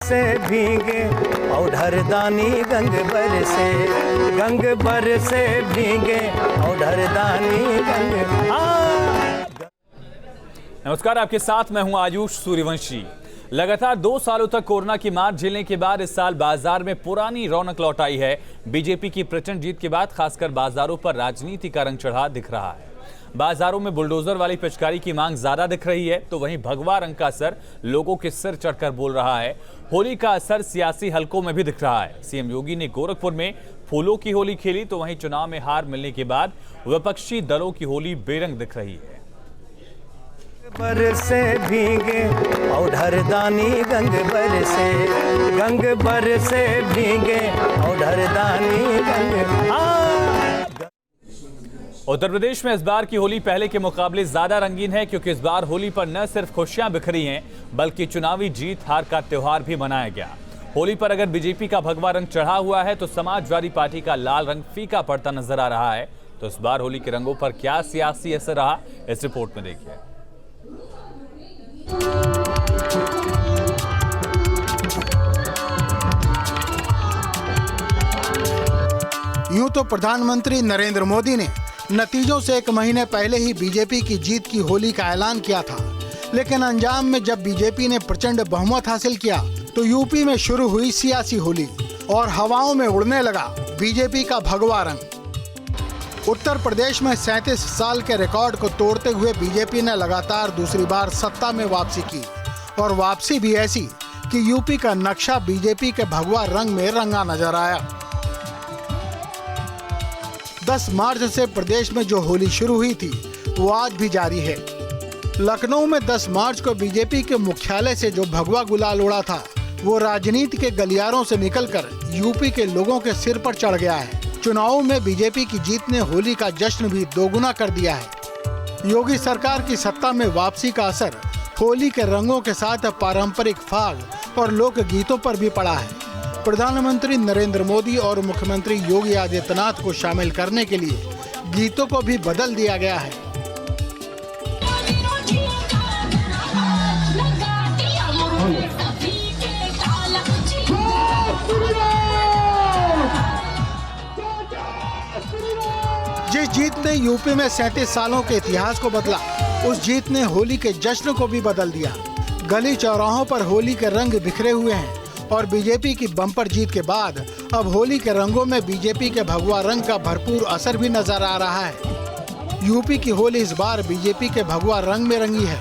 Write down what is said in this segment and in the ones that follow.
से भीगे औढर दानी गंग बरसे भीगे औढर दानी गंग। नमस्कार, आपके साथ मैं हूं आयुष सूर्यवंशी। लगातार 2 सालों तक कोरोना की मार झेलने के बाद इस साल बाजार में पुरानी रौनक लौट आई है। बीजेपी की प्रचंड जीत के बाद खासकर बाजारों पर राजनीति का रंग चढ़ा दिख रहा है। बाजारों में बुलडोजर वाली पिचकारी की मांग ज्यादा दिख रही है, तो वहीं भगवा रंग का असर लोगों के सिर चढ़कर बोल रहा है। होली का असर सियासी हलकों में भी दिख रहा है। सीएम योगी ने गोरखपुर में फूलों की होली खेली, तो वहीं चुनाव में हार मिलने के बाद विपक्षी दलों की होली बेरंग दिख रही है। बरसे भीगे औढर दानी गंग बरसे भीगे औढर दानी गंग। उत्तर प्रदेश में इस बार की होली पहले के मुकाबले ज्यादा रंगीन है, क्योंकि इस बार होली पर न सिर्फ खुशियां बिखरी हैं, बल्कि चुनावी जीत हार का त्योहार भी मनाया गया। होली पर अगर बीजेपी का भगवा रंग चढ़ा हुआ है, तो समाजवादी पार्टी का लाल रंग फीका पड़ता नजर आ रहा है। तो इस बार होली के रंगों पर क्या सियासी असर रहा, इस रिपोर्ट में देखिए। यूं तो प्रधानमंत्री नरेंद्र मोदी ने नतीजों से 1 महीने पहले ही बीजेपी की जीत की होली का ऐलान किया था, लेकिन अंजाम में जब बीजेपी ने प्रचंड बहुमत हासिल किया, तो यूपी में शुरू हुई सियासी होली और हवाओं में उड़ने लगा बीजेपी का भगवा रंग। उत्तर प्रदेश में 37 साल के रिकॉर्ड को तोड़ते हुए बीजेपी ने लगातार दूसरी बार सत्ता में वापसी की, और वापसी भी ऐसी कि यूपी का नक्शा बीजेपी के भगवा रंग में रंगा नजर आया। 10 मार्च से प्रदेश में जो होली शुरू हुई थी, वो आज भी जारी है। लखनऊ में 10 मार्च को बीजेपी के मुख्यालय से जो भगवा गुलाल उड़ा था, वो राजनीति के गलियारों से निकलकर यूपी के लोगों के सिर पर चढ़ गया है। चुनावों में बीजेपी की जीत ने होली का जश्न भी दोगुना कर दिया है। योगी सरकार की सत्ता में वापसी का असर होली के रंगों के साथ पारंपरिक फाग और लोक गीतों पर भी पड़ा है। प्रधानमंत्री नरेंद्र मोदी और मुख्यमंत्री योगी आदित्यनाथ को शामिल करने के लिए गीतों को भी बदल दिया गया है। जिस जीत ने यूपी में 37 सालों के इतिहास को बदला, उस जीत ने होली के जश्न को भी बदल दिया। गली चौराहों पर होली के रंग बिखरे हुए हैं, और बीजेपी की बम्पर जीत के बाद अब होली के रंगों में बीजेपी के भगवा रंग का भरपूर असर भी नजर आ रहा है। यूपी की होली इस बार बीजेपी के भगवा रंग में रंगी है,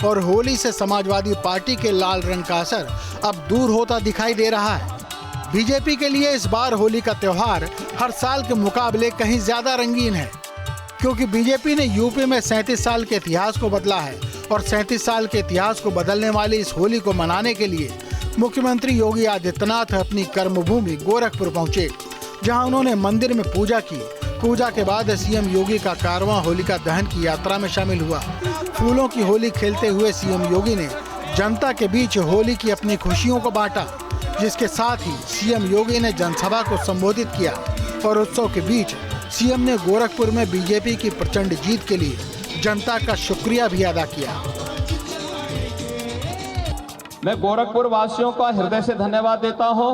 और होली से समाजवादी पार्टी के लाल रंग का असर अब दूर होता दिखाई दे रहा है। बीजेपी के लिए इस बार होली का त्योहार हर साल के मुकाबले कहीं ज्यादा रंगीन है, क्योंकि बीजेपी ने यूपी में 37 साल के इतिहास को बदला है, और 37 साल के इतिहास को बदलने वाली इस होली को मनाने के लिए मुख्यमंत्री योगी आदित्यनाथ अपनी कर्मभूमि गोरखपुर पहुंचे, जहां उन्होंने मंदिर में पूजा की। पूजा के बाद सीएम योगी का कारवां होलिका दहन की यात्रा में शामिल हुआ। फूलों की होली खेलते हुए सीएम योगी ने जनता के बीच होली की अपनी खुशियों को बांटा, जिसके साथ ही सीएम योगी ने जनसभा को संबोधित किया, और उत्सव के बीच सीएम ने गोरखपुर में बीजेपी की प्रचंड जीत के लिए जनता का शुक्रिया भी अदा किया। मैं गोरखपुर वासियों का हृदय से धन्यवाद देता हूं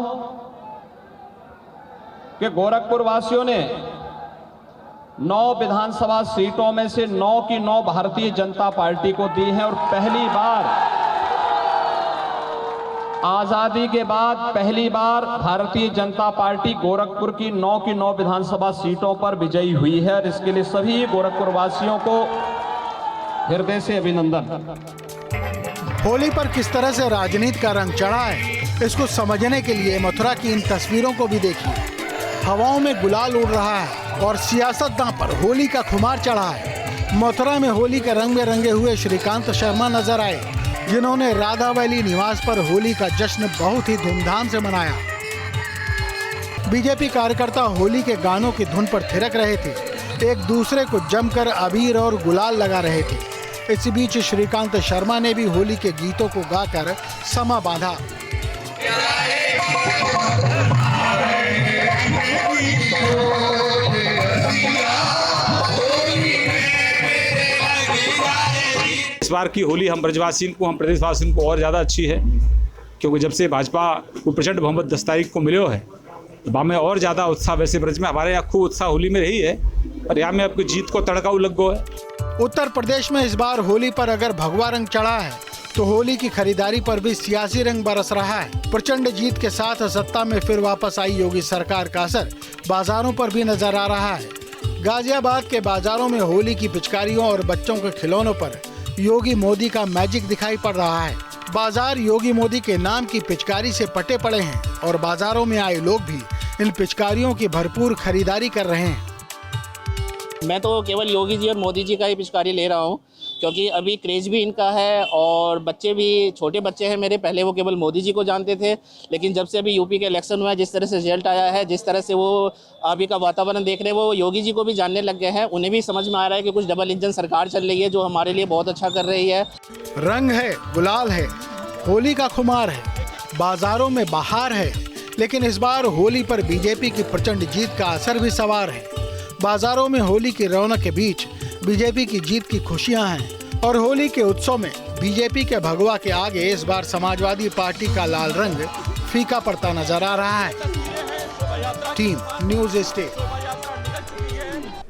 कि गोरखपुर वासियों ने 9 विधानसभा सीटों में से 9 की 9 भारतीय जनता पार्टी को दी है, और पहली बार आजादी के बाद पहली बार भारतीय जनता पार्टी गोरखपुर की 9 विधानसभा सीटों पर विजयी हुई है, और इसके लिए सभी गोरखपुर वासियों को हृदय से अभिनंदन। होली पर किस तरह से राजनीति का रंग चढ़ा है, इसको समझने के लिए मथुरा की इन तस्वीरों को भी देखिए। हवाओं में गुलाल उड़ रहा है, और सियासतदां पर होली का खुमार चढ़ा है। मथुरा में होली के रंग में रंगे हुए श्रीकांत शर्मा नजर आए, जिन्होंने राधा वैली निवास पर होली का जश्न बहुत ही धूमधाम से मनाया। बीजेपी कार्यकर्ता होली के गानों की धुन पर थिरक रहे थे, एक दूसरे को जमकर अबीर और गुलाल लगा रहे थे। इसी बीच श्रीकांत शर्मा ने भी होली के गीतों को गाकर समा बांधा। इस बार की होली हम ब्रजवासियों को, हम प्रदेशवासियों को और ज़्यादा अच्छी है। क्योंकि जब से भाजपा को प्रचंड बहुमत 10 तारीख को मिलो है, तो में और ज़्यादा उत्साह, वैसे ब्रज में हमारे यहाँ खूब उत्साह होली में रही है, पर यहाँ में आपकी जीत को तड़का लग गो है। उत्तर प्रदेश में इस बार होली पर अगर भगवा रंग चढ़ा है तो होली की खरीदारी पर भी सियासी रंग बरस रहा है। प्रचंड जीत के साथ सत्ता में फिर वापस आई योगी सरकार का असर बाजारों पर भी नजर आ रहा है। गाजियाबाद के बाजारों में होली की पिचकारियों और बच्चों के खिलौनों पर योगी मोदी का मैजिक दिखाई पड़ रहा है। बाजार योगी मोदी के नाम की पिचकारी से पटे पड़े हैं और बाजारों में आए लोग भी इन पिचकारियों की भरपूर खरीदारी कर रहे हैं। मैं तो केवल योगी जी और मोदी जी का ही पिचकारी ले रहा हूँ, क्योंकि अभी क्रेज भी इनका है और बच्चे भी, छोटे बच्चे हैं मेरे, पहले वो केवल मोदी जी को जानते थे, लेकिन जब से अभी यूपी के इलेक्शन हुआ है, जिस तरह से रिजल्ट आया है, जिस तरह से वो अभी का वातावरण देख रहे हैं, वो योगी जी को भी जानने लग गए हैं। उन्हें भी समझ में आ रहा है कि कुछ डबल इंजन सरकार चल रही है जो हमारे लिए बहुत अच्छा कर रही है। रंग है, गुलाल है, होली का खुमार है, बाजारों में बहार है, लेकिन इस बार होली पर बीजेपी की प्रचंड जीत का असर भी सवार है। बाजारों में होली की रौनक के बीच बीजेपी की जीत की खुशियां हैं और होली के उत्सव में बीजेपी के भगवा के आगे इस बार समाजवादी पार्टी का लाल रंग फीका पड़ता नजर आ रहा है। Team news state.